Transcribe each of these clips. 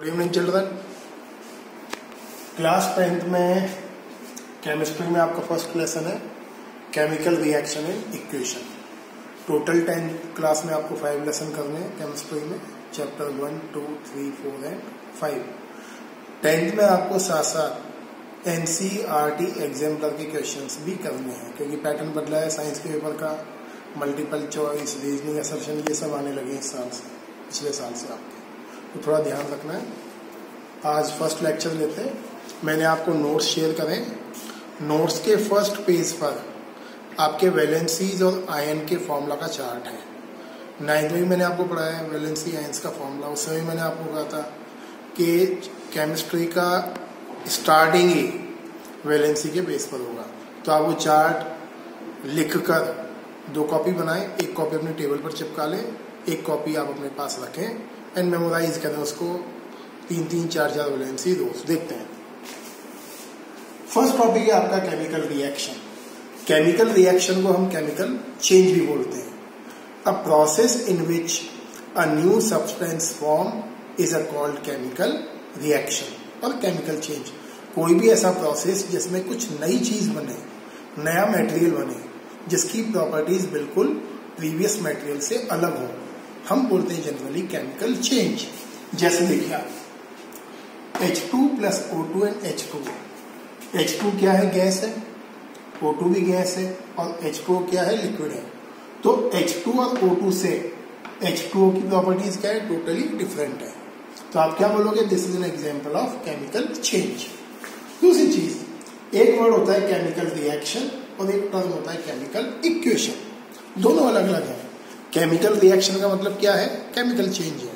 Good evening children. Class 10th में chemistry में आपका फर्स्ट लेसन है chemical reaction and equation. Total 10th class में आपको 5 लेसन करने हैं केमिस्ट्री में, चैप्टर 1, 2, 3, 4 एंड 5। 10th में आपको साथ साथ NCERT एग्जाम्पलर के क्वेश्चंस भी करने हैं क्योंकि पैटर्न बदला है साइंस के पेपर का। मल्टीपल चॉइस, रीजनिंग, असर्शन ये सब आने लगे इस साल से, पिछले साल से आपके, तो थोड़ा ध्यान रखना है। आज फर्स्ट लेक्चर लेते हैं। मैंने आपको नोट्स शेयर करें। नोट्स के फर्स्ट पेज पर आपके वैलेंसीज और आयन के फॉर्मूला का चार्ट है। 9th में मैंने आपको पढ़ाया है वैलेंसी आयंस का फॉर्मूला। उस समय मैंने आपको कहा था कि केमिस्ट्री का स्टार्टिंग ही वैलेंसी के बेस पर होगा। तो आप वो चार्ट लिखकर 2 कॉपी बनाएं, एक कॉपी अपने टेबल पर चिपका लें, एक कॉपी आप अपने पास रखें एंड मेमोराइज करें उसको। 3-3, 4-4 वैलेंसी दोस्त देखते हैं। फर्स्ट टॉपिक है आपका केमिकल रिएक्शन। केमिकल रिएक्शन को हम केमिकल चेंज भी बोलते हैं। A process in which a new substance form is a called chemical reaction और केमिकल चेंज। कोई भी ऐसा प्रोसेस जिसमें कुछ नई चीज बने, नया मटेरियल बने, जिसकी प्रॉपर्टीज बिल्कुल प्रीवियस मटेरियल से अलग हो, हम बोलते हैं जनरली केमिकल चेंज। जैसे देखिए आप H2 plus O2 and H2। H2 क्या है? गैस है। O2 भी गैस है और H2O क्या है? लिक्विड है। तो H2 और O2 से H2O की प्रॉपर्टीज क्या है? टोटली डिफरेंट है। तो आप क्या बोलोगे? This is an example of chemical change. दूसरी चीज, एक वर्ड होता है केमिकल रिएक्शन और एक टर्म होता है केमिकल इक्वेशन। दोनों अलग अलग है। केमिकल रिएक्शन का मतलब क्या है? केमिकल चेंज है।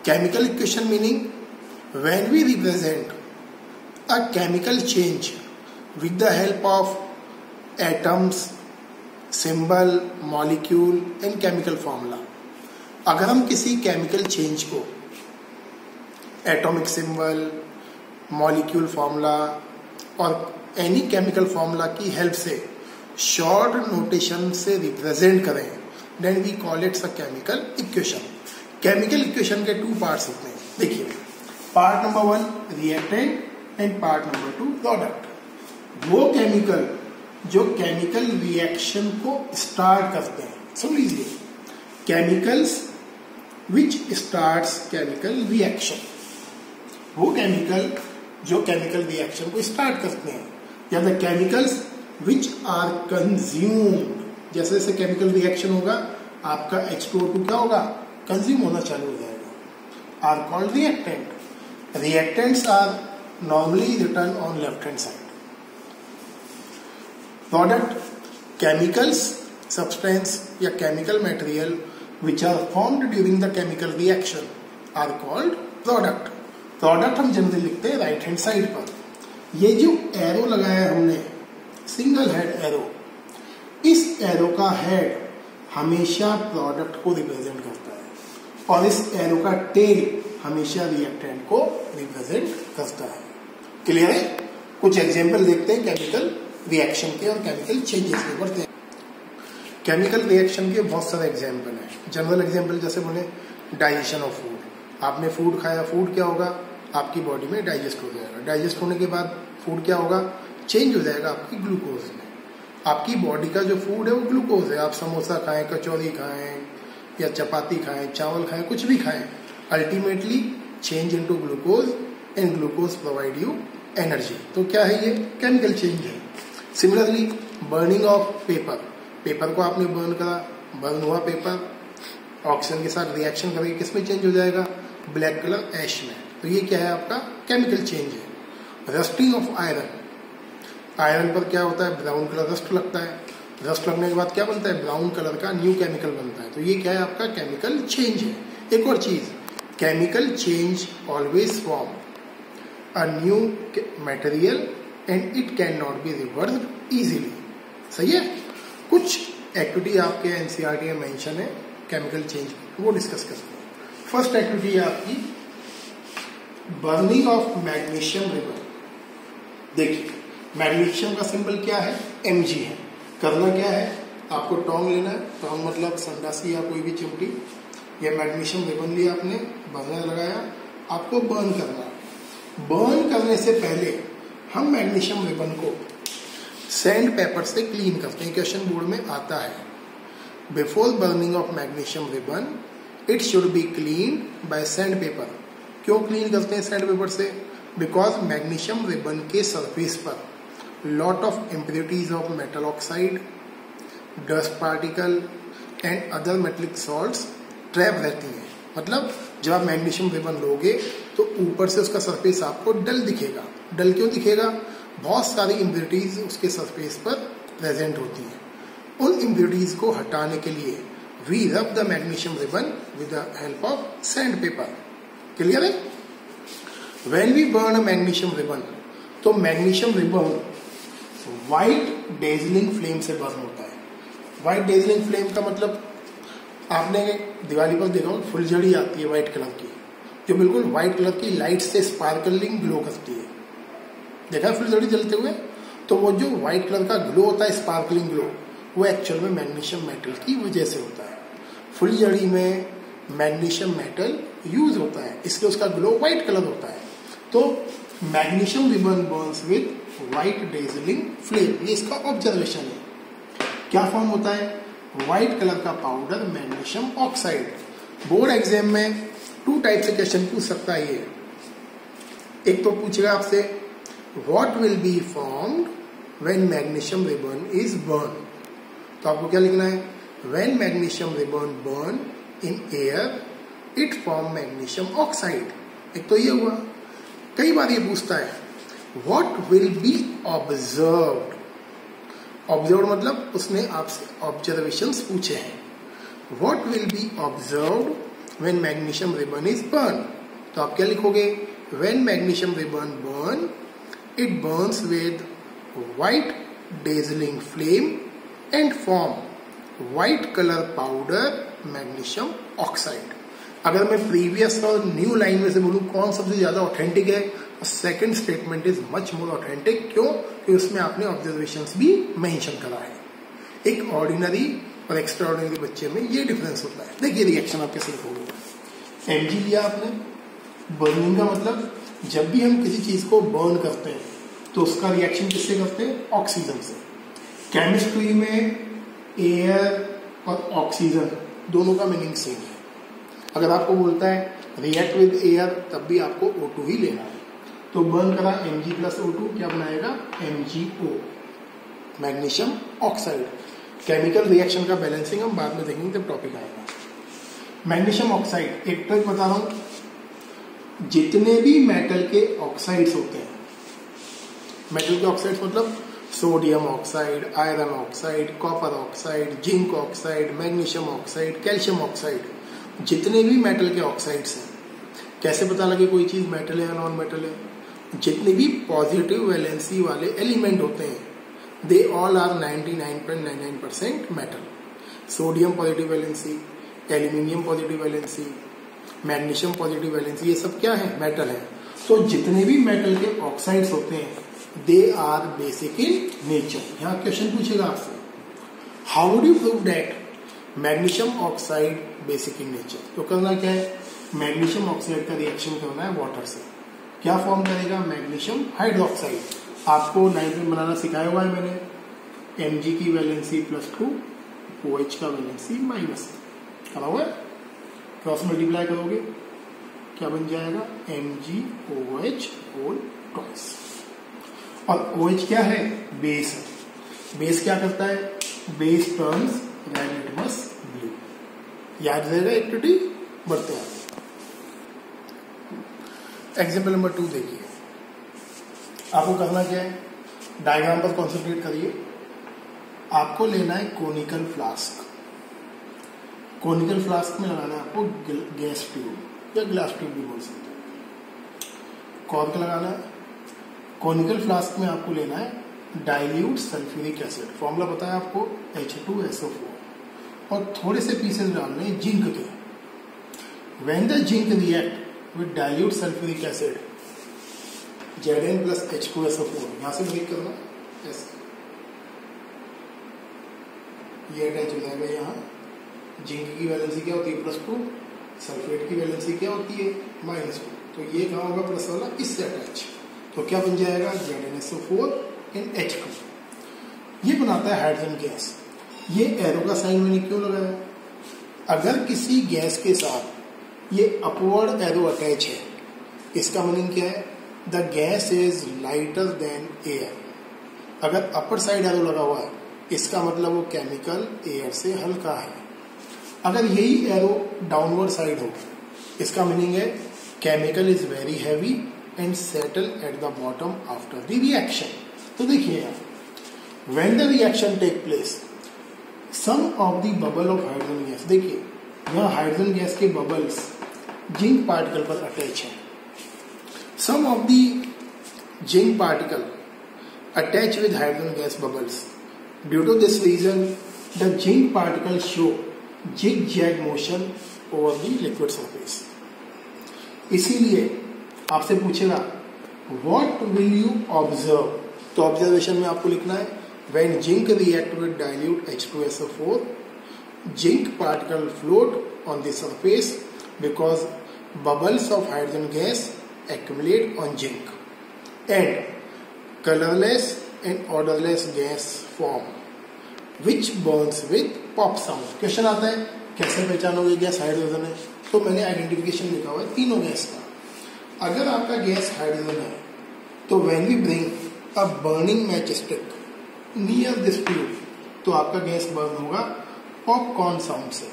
Chemical equation meaning when we represent a chemical change with the help of atoms, symbol, molecule and chemical formula. अगर हम किसी केमिकल चेंज को एटॉमिक सिंबल, मॉलिक्यूल फॉर्मूला और एनी केमिकल फॉर्मूला की हेल्प से short notation से represent करें, then we call its a chemical equation. Chemical equation के 2 पार्ट्स होते हैं। देखिए, part number 1 reactant and part number 2 product. वो केमिकल जो केमिकल रिएक्शन को स्टार्ट करते हैं। सुन लीजिए, chemicals which starts chemical reaction. वो केमिकल जो केमिकल रिएक्शन को स्टार्ट करते हैं, या the chemicals which are consumed. जैसे जैसे केमिकल रिएक्शन होगा आपका H2O2 क्या होगा? कंज्यूम होना चालू हो जाएगा। Are called reactant. Reactants are normally return on left hand side. Product, chemicals, substance या chemical material which are formed during the chemical reaction are called product. Product हम जनरली लिखते हैं राइट हैंड साइड पर। ये जो arrow लगाया है हमने, सिंगल हेड एरो, इस एरो का हेड हमेशा प्रोडक्ट को रिप्रेजेंट करता है और इस एरो का टेल हमेशा रिएक्टेंट को रिप्रेजेंट करता है। क्लियर है? कुछ एग्जांपल देखते हैं केमिकल रिएक्शन के और केमिकल चेंजेस के। बढ़ते हैं। केमिकल रिएक्शन के बहुत सारे एग्जांपल हैं। जनरल एग्जांपल जैसे बोले डाइजेशन ऑफ फूड। आपने फूड खाया, फूड क्या होगा? आपकी बॉडी में डाइजेस्ट हो जाएगा। डाइजेस्ट होने के बाद फूड क्या होगा? चेंज हो जाएगा आपकी ग्लूकोज में। आपकी बॉडी का जो फूड है वो ग्लूकोज है। आप समोसा खाएं, कचौरी खाएं या चपाती खाएं, चावल खाएं, कुछ भी खाएं, ultimately change into glucose and glucose provide you energy. तो क्या है ये? केमिकल चेंज है। Similarly burning of paper. Paper को आपने बर्न करा, बर्न हुआ पेपर, ऑक्सीजन के साथ रिएक्शन करेंगे, किसमें चेंज हो जाएगा? ब्लैक कलर ऐश में। तो ये क्या है? आपका केमिकल चेंज है। Rusting of iron. आयरन पर क्या होता है? ब्राउन कलर रस्ट लगता है। रस्ट लगने के बाद क्या बनता है? ब्राउन कलर का न्यू केमिकल बनता है। तो ये क्या है? आपका केमिकल चेंज है। एक और चीज, chemical change always form a new material and it can not be reversed easily. सही है? कुछ एक्टिविटी आपके NCERT में मेंशन है केमिकल चेंज, वो डिस्कस करते हैं। फर्स्ट एक्टिविटी है आपकी बर्निंग ऑफ मैग्नीशियम रिबन। देखिए, मैग्नीशियम का सिंबल क्या है? Mg है। करना क्या है? आपको टोंग लेना है। टोंग मतलब संडासी या कोई भी चिमटी। ये मैग्नीशियम रिबन लिया आपने, बर्नर लगाया, आपको बर्न करना है। बर्न करने से पहले हम मैग्नीशियम रिबन को सैंड पेपर से क्लीन करते हैं, क्वेश्चन बोर्ड में आता है। Before burning of magnesium ribbon it should be clean bye sand paper. क्यों क्लीन करते हैं सैंड पेपर से? बिकॉज मैग्नीशियम रिबन के सरफेस पर lot of impurities of metal oxide, dust particle and other metallic salts trap रहती हैं। मतलब जब आप मैग्नीशियम रिबन लोगे तो ऊपर से उसका सरफेस आपको डल दिखेगा। डल क्यों दिखेगा? बहुत सारी इम्प्योरिटीज उसके सरफेस पर प्रेजेंट होती हैं। उन इम्प्योरिटीज को हटाने के लिए we rub the magnesium ribbon with the help of sand paper. Clear है? When we burn magnesium ribbon, तो magnesium ribbon white dazzling flame से बर्न होता है। व्हाइट डेजलिंग फ्लेम का मतलब आपने दिवाली पर देखा होगा फुलझड़ी आती है व्हाइट कलर की, जो बिल्कुल व्हाइट कलर की लाइट से स्पार्कलिंग ग्लो करती है। देखा है फुलझड़ी जलते हुए? तो वो जो व्हाइट कलर का ग्लो होता है, स्पार्कलिंग ग्लो, वो एक्चुअल में मैग्नीशियम मेटल की वजह से होता है। फुलझड़ी में मैग्नीशियम मेटल यूज होता है, इसलिए उसका ग्लो व्हाइट कलर होता है। तो magnesium ribbon Burns with white dazzling flame, ये इसका ऑब्जर्वेशन है। क्या फॉर्म होता है? व्हाइट कलर का powder magnesium oxide. Board exam में 2 टाइप से क्वेश्चन पूछ सकता है ये। एक तो पूछेगा आपसे what will be formed when magnesium ribbon is burn. तो आपको क्या लिखना है? When magnesium ribbon burn in air it form magnesium oxide. एक तो ये हुआ। कई बार ये पूछता है what will be observed. Observe मतलब उसने आपसे ऑब्जर्वेशंस पूछे हैं। What will be observed when magnesium ribbon is burn. तो आप क्या लिखोगे? When magnesium ribbon burn it Burns with white dazzling flame and form white colour powder magnesium oxide. अगर मैं प्रीवियस और न्यू लाइन में से बोलूं कौन सबसे ज्यादा ऑथेंटिक है, second statement is much more authentic. क्यों? कि उसमें आपने ऑब्जर्वेशंस भी मेंशन करा है। एक ऑर्डिनरी और एक्स्ट्रा ऑर्डिनरी बच्चे में ये डिफरेंस होता है। देखिए रिएक्शन आप कैसे लिखोगे। एमजी लिया आपने। बर्निंग का मतलब जब भी हम किसी चीज को बर्न करते हैं तो उसका रिएक्शन किससे करते हैं? ऑक्सीजन से। केमिस्ट्री में एयर और ऑक्सीजन दोनों का मीनिंग सेम है। अगर आपको बोलता है रिएक्ट विद एयर, तब भी आपको O2 ही लेना है। तो बर्न करा Mg प्लस O2, क्या बनाएगा? MgO, magnesium oxide. Chemical reaction का बैलेंसिंग हम बाद में देखेंगे जब टॉपिक आएगा। मैग्नीशियम ऑक्साइड, एक ट्रिक बता रहा हूं, जितने भी मेटल के ऑक्साइड्स होते हैं, मेटल के ऑक्साइड्स मतलब sodium oxide, iron oxide, copper oxide, zinc oxide, magnesium oxide, calcium oxide, जितने भी मेटल के ऑक्साइड्स हैं, कैसे पता लगे कोई चीज मेटल है या नॉन मेटल है? जितने भी पॉजिटिव वैलेंसी वाले एलिमेंट होते हैं they all are 99.99% metal. Sodium positive valency, aluminium positive valency, magnesium positive valency, ये सब क्या है? मेटल है। तो जितने भी मेटल के ऑक्साइड्स होते हैं they are basic in nature. यहाँ क्वेश्चन पूछेगा आपसे how would you prove that magnesium oxide basic in nature. तो करना क्या है? मैग्नीशियम ऑक्साइड का रिएक्शन करना है वाटर से। क्या फॉर्म करेगा? Magnesium hydroxide. आपको नाइट्रोजन बनाना सिखाया हुआ है मैंने। Mg की वैलेंसी +2, OH का वैलेंसी -, करा हुआ है। क्रॉस मल्टीप्लाई करोगे क्या बन जाएगा? MgOH whole twice. और OH क्या है? बेस है। बेस क्या करता है? Base turns red litmus blue. याद रहेगा एक्टिविटी, बढ़ते हैं। एग्जाम्पल नंबर 2 देखिए। आपको करना क्या है? डायग्राम पर कॉन्सेंट्रेट करिए। आपको लेना है कोनिकल फ्लास्क। कोनिकल फ्लास्क में लगाना है आपको गैस ट्यूब या ग्लास ट्यूब भी बोल सकते हैं। कॉर्क लगाना है। कोनिकल फ्लास्क में आपको लेना है डाइल्यूट सल्फ्यूरिक एसिड। फॉर्मूला बताया आपको H2SO4, और थोड़े से पीसेस डालने हैं जिंक के। When the zinc react with dilute sulphuric acid Zn plus H2SO4, यहां से ब्रेक करना ऐसे, ये अटैच हो जाएगा। यहाँ जिंक की वैलेंसी क्या होती है? +2, सल्फेट की वैलेंसी क्या होती है? -2। तो ये कहाँ होगा प्लस वाला, इससे अटैच, तो क्या बन जाएगा ZnSO4 इन H2। ये बनाता है हाइड्रोजन गैस। ये एरो का साइन मैंने क्यों लगाया, अगर किसी गैस के साथ ये अपवर्ड एरो अटैच है, इसका मीनिंग क्या है, the gas is lighter than air. अगर अपर साइड एरो लगा हुआ है, इसका मतलब वो केमिकल एयर से हल्का है। अगर यही एरो डाउनवर्ड साइड हो, इसका मीनिंग है chemical is very heavy and settle at the bottom after the reaction. तो देखिए यार, when the reaction take place, some of the bubble of hydrogen gas, देखिए यहाँ हाइड्रोजन गैस के बबल्स जिंक पार्टिकल पर अटैच है। Some of the zinc particle attach with hydrogen gas bubbles. Due to this reason the zinc particle show zigzag motion over the liquid surface. इसीलिए आपसे पूछेगा what will you observe, तो observation में आपको लिखना है when zinc react with dilute H2SO4, zinc particle float on the surface because bubbles of hydrogen gas accumulate on zinc, and colorless and odorless gas form which burns with pop sound। Question आता है कैसे पहचानोगे gas hydrogen है, तो मैंने identification लिखा हुआ है तीनों गैस का। अगर आपका गैस हाइड्रोजन है तो when we bring a burning matchstick near this tube, तो आपका गैस बर्न होगा पॉपकॉर्न साउंड से।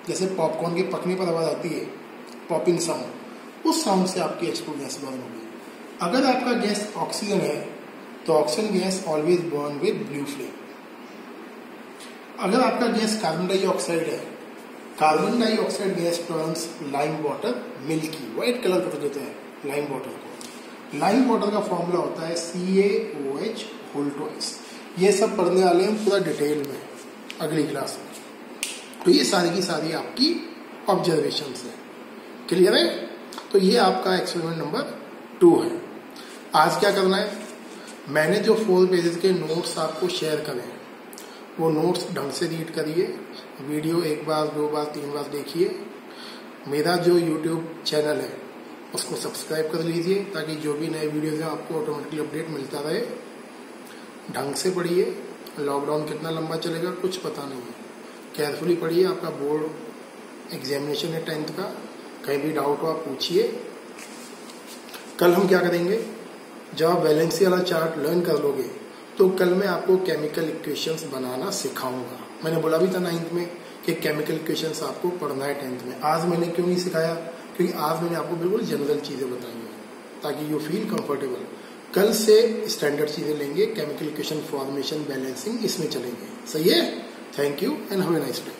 जैसे पॉपकॉर्न के पकने पर आवाज आती है, पॉपिंग साउंड, उस साउंड से आपकी H2 गैस बर्न होगी। अगर आपका गैस ऑक्सीजन है तो oxygen gas always burn with blue flame. अगर आपका गैस कार्बन डाइऑक्साइड है, carbon dioxide gas turns lime water milky, white colour कर देते हैं लाइम वाटर को। लाइम वाटर का फॉर्मूला होता है CaOH होल ट्वाइस। ये सब पढ़ने वाले हैं पूरा डिटेल में अगली क्लास में। तो ये सारी की सारी आपकी ऑब्जर्वेशन है, क्लियर है। तो ये आपका एक्सपेरिमेंट नंबर 2 है। आज क्या करना है, मैंने जो 4 पेजेस के नोट्स आपको शेयर करे हैं, वो नोट्स ढंग से रीड करिए, वीडियो 1 बार 2 बार 3 बार देखिए। मेरा जो यूट्यूब चैनल है उसको सब्सक्राइब कर लीजिए ताकि जो भी नए वीडियोज हैं आपको ऑटोमेटिकली अपडेट मिलता रहे। ढंग से पढ़िए, लॉकडाउन कितना लंबा चलेगा कुछ पता नहीं है। केयरफुली पढ़िए, आपका बोर्ड एग्जामिनेशन है 10th का, कहीं भी डाउट हो आप पूछिए। कल हम क्या करेंगे, जब आप वैलेंसी वाला चार्ट लर्न कर लोगे तो कल मैं आपको केमिकल इक्वेशंस बनाना सिखाऊंगा। मैंने बोला भी था 9th में कि केमिकल इक्वेशंस आपको पढ़ना है 10th में। आज मैंने क्यों नहीं सिखाया, क्योंकि आज मैंने आपको बिल्कुल जनरल चीजें बताई हैं ताकि यू फील कंफर्टेबल। कल से स्टैंडर्ड चीजें लेंगे, केमिकल इक्वेशन, फॉर्मेशन, बैलेंसिंग, इसमें चलेंगे। सही है। Thank you and have a nice day.